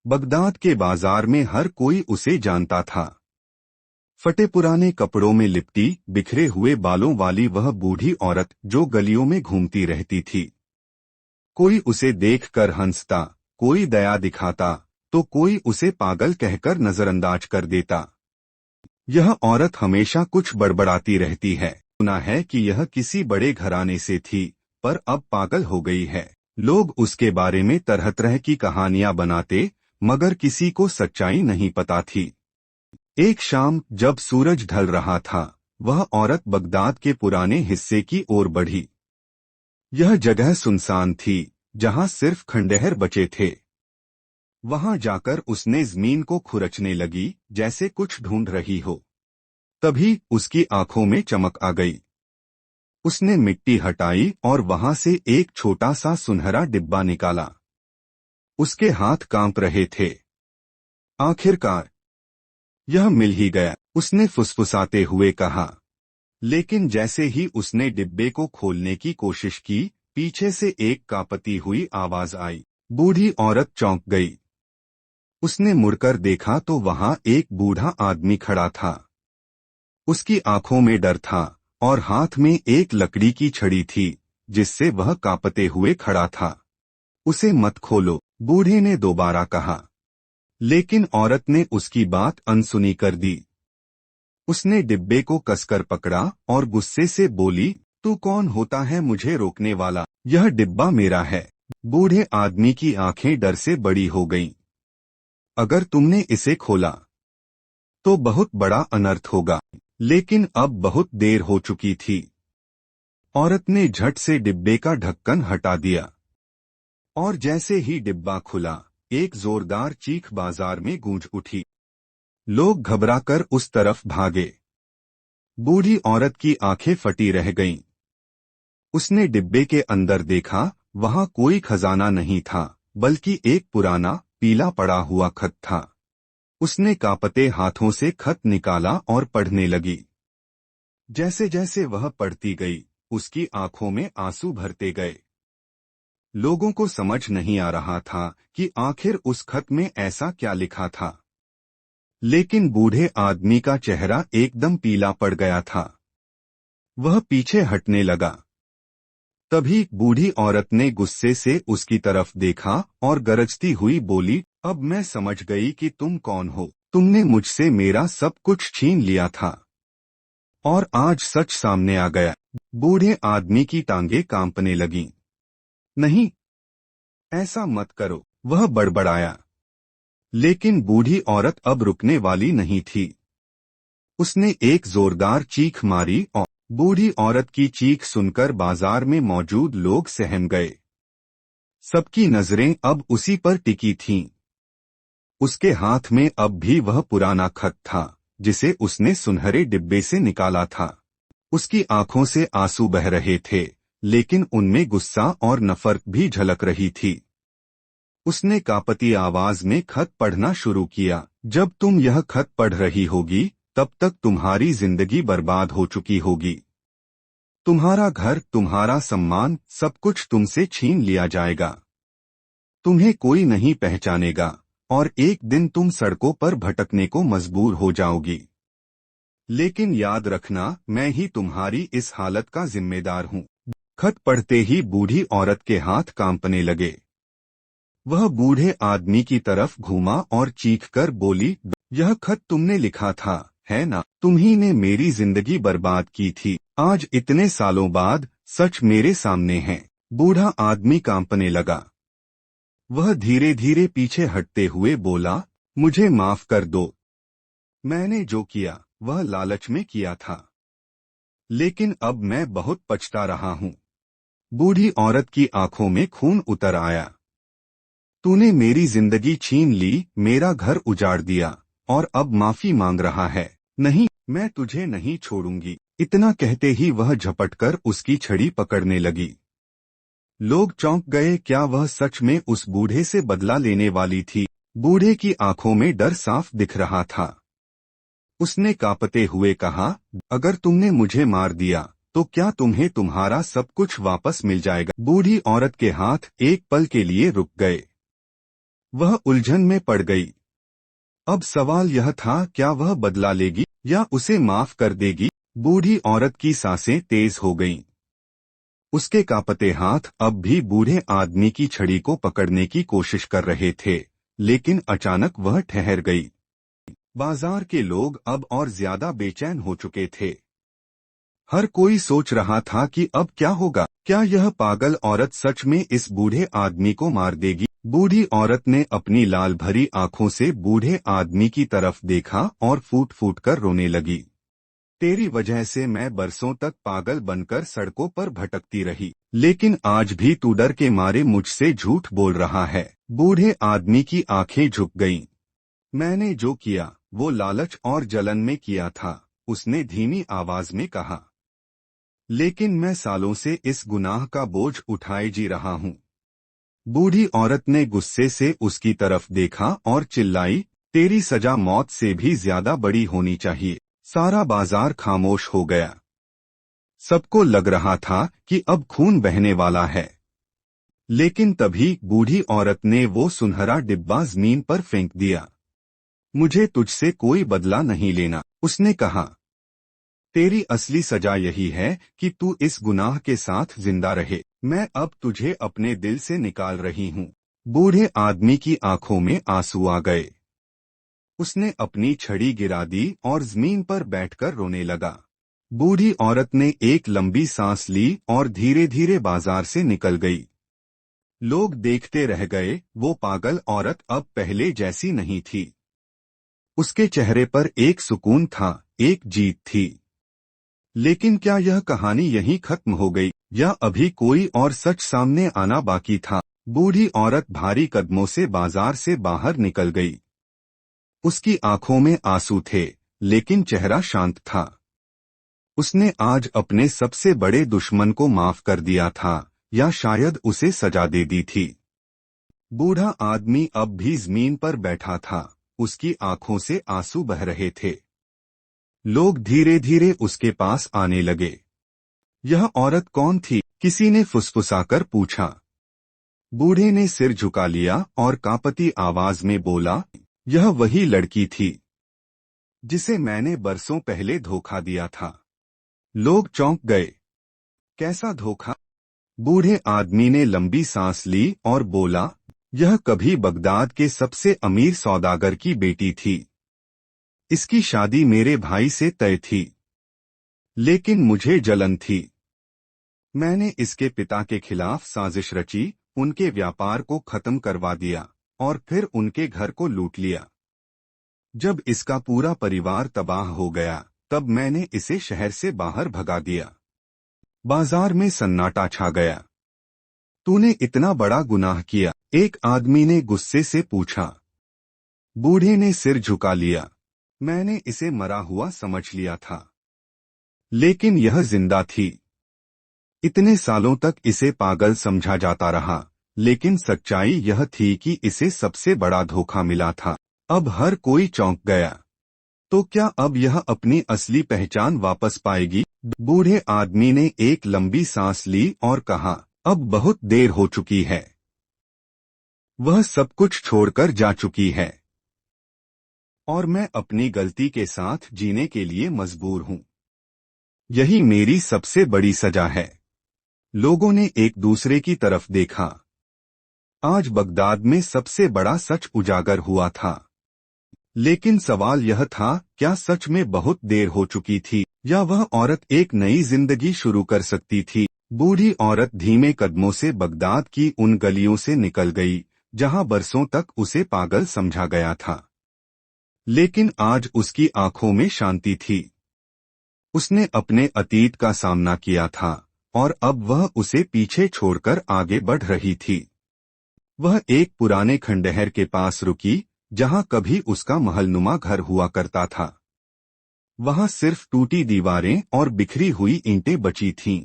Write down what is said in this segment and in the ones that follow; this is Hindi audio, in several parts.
बगदाद के बाजार में हर कोई उसे जानता था। फटे पुराने कपड़ों में लिपटी बिखरे हुए बालों वाली वह बूढ़ी औरत जो गलियों में घूमती रहती थी। कोई उसे देखकर हंसता, कोई दया दिखाता, तो कोई उसे पागल कहकर नजरअंदाज कर देता। यह औरत हमेशा कुछ बड़बड़ाती रहती है। सुना है कि यह किसी बड़े घराने से थी, पर अब पागल हो गई है। लोग उसके बारे में तरह तरह की कहानियां बनाते, मगर किसी को सच्चाई नहीं पता थी। एक शाम जब सूरज ढल रहा था, वह औरत बगदाद के पुराने हिस्से की ओर बढ़ी। यह जगह सुनसान थी, जहां सिर्फ खंडहर बचे थे। वहां जाकर उसने जमीन को खुरचने लगी, जैसे कुछ ढूंढ रही हो। तभी उसकी आंखों में चमक आ गई। उसने मिट्टी हटाई और वहां से एक छोटा सा सुनहरा डिब्बा निकाला। उसके हाथ कांप रहे थे। आखिरकार यह मिल ही गया, उसने फुसफुसाते हुए कहा। लेकिन जैसे ही उसने डिब्बे को खोलने की कोशिश की, पीछे से एक कांपती हुई आवाज आई। बूढ़ी औरत चौंक गई। उसने मुड़कर देखा तो वहां एक बूढ़ा आदमी खड़ा था। उसकी आंखों में डर था और हाथ में एक लकड़ी की छड़ी थी, जिससे वह कांपते हुए खड़ा था। उसे मत खोलो, बूढ़े ने दोबारा कहा। लेकिन औरत ने उसकी बात अनसुनी कर दी। उसने डिब्बे को कसकर पकड़ा और गुस्से से बोली, तू कौन होता है मुझे रोकने वाला? यह डिब्बा मेरा है। बूढ़े आदमी की आंखें डर से बड़ी हो गईं। अगर तुमने इसे खोला तो बहुत बड़ा अनर्थ होगा। लेकिन अब बहुत देर हो चुकी थी। औरत ने झट से डिब्बे का ढक्कन हटा दिया और जैसे ही डिब्बा खुला, एक जोरदार चीख बाजार में गूंज उठी। लोग घबराकर उस तरफ भागे। बूढ़ी औरत की आंखें फटी रह गईं। उसने डिब्बे के अंदर देखा, वहां कोई खजाना नहीं था, बल्कि एक पुराना पीला पड़ा हुआ खत था। उसने कांपते हाथों से खत निकाला और पढ़ने लगी। जैसे जैसे वह पढ़ती गई, उसकी आंखों में आंसू भरते गए। लोगों को समझ नहीं आ रहा था कि आखिर उस खत में ऐसा क्या लिखा था। लेकिन बूढ़े आदमी का चेहरा एकदम पीला पड़ गया था। वह पीछे हटने लगा। तभी बूढ़ी औरत ने गुस्से से उसकी तरफ देखा और गरजती हुई बोली, अब मैं समझ गई कि तुम कौन हो। तुमने मुझसे मेरा सब कुछ छीन लिया था और आज सच सामने आ गया। बूढ़े आदमी की टांगें कांपने लगीं। नहीं, ऐसा मत करो, वह बड़बड़ाया। लेकिन बूढ़ी औरत अब रुकने वाली नहीं थी। उसने एक जोरदार चीख मारी और बूढ़ी औरत की चीख सुनकर बाजार में मौजूद लोग सहम गए। सबकी नजरें अब उसी पर टिकी थीं। उसके हाथ में अब भी वह पुराना खत था, जिसे उसने सुनहरे डिब्बे से निकाला था। उसकी आंखों से आंसू बह रहे थे, लेकिन उनमें गुस्सा और नफरत भी झलक रही थी। उसने कांपती आवाज में खत पढ़ना शुरू किया। जब तुम यह खत पढ़ रही होगी, तब तक तुम्हारी जिंदगी बर्बाद हो चुकी होगी। तुम्हारा घर, तुम्हारा सम्मान, सब कुछ तुमसे छीन लिया जाएगा। तुम्हें कोई नहीं पहचानेगा और एक दिन तुम सड़कों पर भटकने को मजबूर हो जाओगी। लेकिन याद रखना, मैं ही तुम्हारी इस हालत का जिम्मेदार हूँ। खत पढ़ते ही बूढ़ी औरत के हाथ कांपने लगे। वह बूढ़े आदमी की तरफ घूमा और चीखकर बोली, यह खत तुमने लिखा था, है ना? तुम्ही ने मेरी जिंदगी बर्बाद की थी। आज इतने सालों बाद सच मेरे सामने है। बूढ़ा आदमी कांपने लगा। वह धीरे धीरे पीछे हटते हुए बोला, मुझे माफ कर दो। मैंने जो किया वह लालच में किया था, लेकिन अब मैं बहुत पछता रहा हूँ। बूढ़ी औरत की आंखों में खून उतर आया। तूने मेरी जिंदगी छीन ली, मेरा घर उजाड़ दिया और अब माफी मांग रहा है। नहीं, मैं तुझे नहीं छोड़ूंगी। इतना कहते ही वह झपटकर उसकी छड़ी पकड़ने लगी। लोग चौंक गए, क्या वह सच में उस बूढ़े से बदला लेने वाली थी? बूढ़े की आंखों में डर साफ दिख रहा था। उसने कांपते हुए कहा, अगर तुमने मुझे मार दिया तो क्या तुम्हें तुम्हारा सब कुछ वापस मिल जाएगा? बूढ़ी औरत के हाथ एक पल के लिए रुक गए। वह उलझन में पड़ गई। अब सवाल यह था, क्या वह बदला लेगी या उसे माफ कर देगी। बूढ़ी औरत की सांसें तेज हो गईं। उसके कांपते हाथ अब भी बूढ़े आदमी की छड़ी को पकड़ने की कोशिश कर रहे थे, लेकिन अचानक वह ठहर गई। बाजार के लोग अब और ज्यादा बेचैन हो चुके थे। हर कोई सोच रहा था कि अब क्या होगा। क्या यह पागल औरत सच में इस बूढ़े आदमी को मार देगी। बूढ़ी औरत ने अपनी लाल भरी आंखों से बूढ़े आदमी की तरफ देखा और फूट फूट कर रोने लगी। तेरी वजह से मैं बरसों तक पागल बनकर सड़कों पर भटकती रही, लेकिन आज भी तू डर के मारे मुझसे झूठ बोल रहा है। बूढ़े आदमी की आंखें झुक गईं। मैंने जो किया वो लालच और जलन में किया था, उसने धीमी आवाज में कहा। लेकिन मैं सालों से इस गुनाह का बोझ उठाए जी रहा हूँ। बूढ़ी औरत ने गुस्से से उसकी तरफ देखा और चिल्लाई, तेरी सजा मौत से भी ज्यादा बड़ी होनी चाहिए। सारा बाजार खामोश हो गया। सबको लग रहा था कि अब खून बहने वाला है। लेकिन तभी बूढ़ी औरत ने वो सुनहरा डिब्बा जमीन पर फेंक दिया। मुझे तुझसे कोई बदला नहीं लेना, उसने कहा। तेरी असली सजा यही है कि तू इस गुनाह के साथ जिंदा रहे। मैं अब तुझे अपने दिल से निकाल रही हूँ। बूढ़े आदमी की आंखों में आंसू आ गए। उसने अपनी छड़ी गिरा दी और जमीन पर बैठकर रोने लगा। बूढ़ी औरत ने एक लंबी सांस ली और धीरे धीरे बाजार से निकल गई। लोग देखते रह गए। वो पागल औरत अब पहले जैसी नहीं थी। उसके चेहरे पर एक सुकून था, एक जीत थी। लेकिन क्या यह कहानी यहीं खत्म हो गई या अभी कोई और सच सामने आना बाकी था। बूढ़ी औरत भारी कदमों से बाजार से बाहर निकल गई। उसकी आंखों में आंसू थे, लेकिन चेहरा शांत था। उसने आज अपने सबसे बड़े दुश्मन को माफ कर दिया था, या शायद उसे सजा दे दी थी। बूढ़ा आदमी अब भी जमीन पर बैठा था, उसकी आंखों से आंसू बह रहे थे। लोग धीरे धीरे उसके पास आने लगे। यह औरत कौन थी? किसी ने फुसफुसाकर पूछा। बूढ़े ने सिर झुका लिया और कांपती आवाज में बोला, यह वही लड़की थी जिसे मैंने बरसों पहले धोखा दिया था। लोग चौंक गए। कैसा धोखा? बूढ़े आदमी ने लंबी सांस ली और बोला, यह कभी बगदाद के सबसे अमीर सौदागर की बेटी थी। इसकी शादी मेरे भाई से तय थी, लेकिन मुझे जलन थी। मैंने इसके पिता के खिलाफ साजिश रची, उनके व्यापार को खत्म करवा दिया और फिर उनके घर को लूट लिया। जब इसका पूरा परिवार तबाह हो गया, तब मैंने इसे शहर से बाहर भगा दिया। बाजार में सन्नाटा छा गया। तूने इतना बड़ा गुनाह किया? एक आदमी ने गुस्से से पूछा। बूढ़े ने सिर झुका लिया। मैंने इसे मरा हुआ समझ लिया था, लेकिन यह जिंदा थी। इतने सालों तक इसे पागल समझा जाता रहा, लेकिन सच्चाई यह थी कि इसे सबसे बड़ा धोखा मिला था। अब हर कोई चौंक गया। तो क्या अब यह अपनी असली पहचान वापस पाएगी? बूढ़े आदमी ने एक लंबी सांस ली और कहा, अब बहुत देर हो चुकी है। वह सब कुछ छोड़कर जा चुकी है और मैं अपनी गलती के साथ जीने के लिए मजबूर हूँ। यही मेरी सबसे बड़ी सजा है। लोगों ने एक दूसरे की तरफ देखा। आज बगदाद में सबसे बड़ा सच उजागर हुआ था। लेकिन सवाल यह था, क्या सच में बहुत देर हो चुकी थी या वह औरत एक नई जिंदगी शुरू कर सकती थी? बूढ़ी औरत धीमे कदमों से बगदाद की उन गलियों से निकल गई जहां बरसों तक उसे पागल समझा गया था। लेकिन आज उसकी आंखों में शांति थी। उसने अपने अतीत का सामना किया था और अब वह उसे पीछे छोड़कर आगे बढ़ रही थी। वह एक पुराने खंडहर के पास रुकी, जहां कभी उसका महलनुमा घर हुआ करता था। वहां सिर्फ टूटी दीवारें और बिखरी हुई ईंटें बची थीं।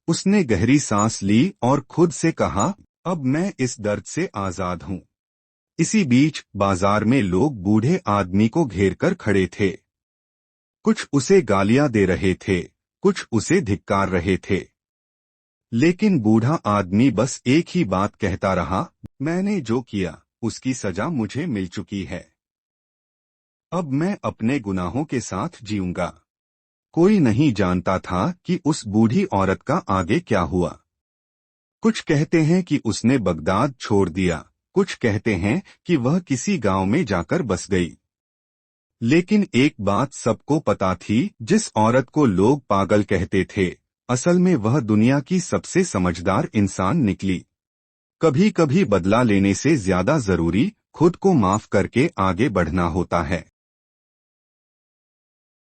उसने गहरी सांस ली और खुद से कहा, अब मैं इस दर्द से आजाद हूं। इसी बीच बाजार में लोग बूढ़े आदमी को घेरकर खड़े थे। कुछ उसे गालियां दे रहे थे, कुछ उसे धिक्कार रहे थे। लेकिन बूढ़ा आदमी बस एक ही बात कहता रहा, मैंने जो किया उसकी सजा मुझे मिल चुकी है। अब मैं अपने गुनाहों के साथ जीऊंगा। कोई नहीं जानता था कि उस बूढ़ी औरत का आगे क्या हुआ। कुछ कहते हैं कि उसने बगदाद छोड़ दिया, कुछ कहते हैं कि वह किसी गांव में जाकर बस गई। लेकिन एक बात सबको पता थी, जिस औरत को लोग पागल कहते थे, असल में वह दुनिया की सबसे समझदार इंसान निकली। कभी कभी बदला लेने से ज्यादा जरूरी खुद को माफ करके आगे बढ़ना होता है।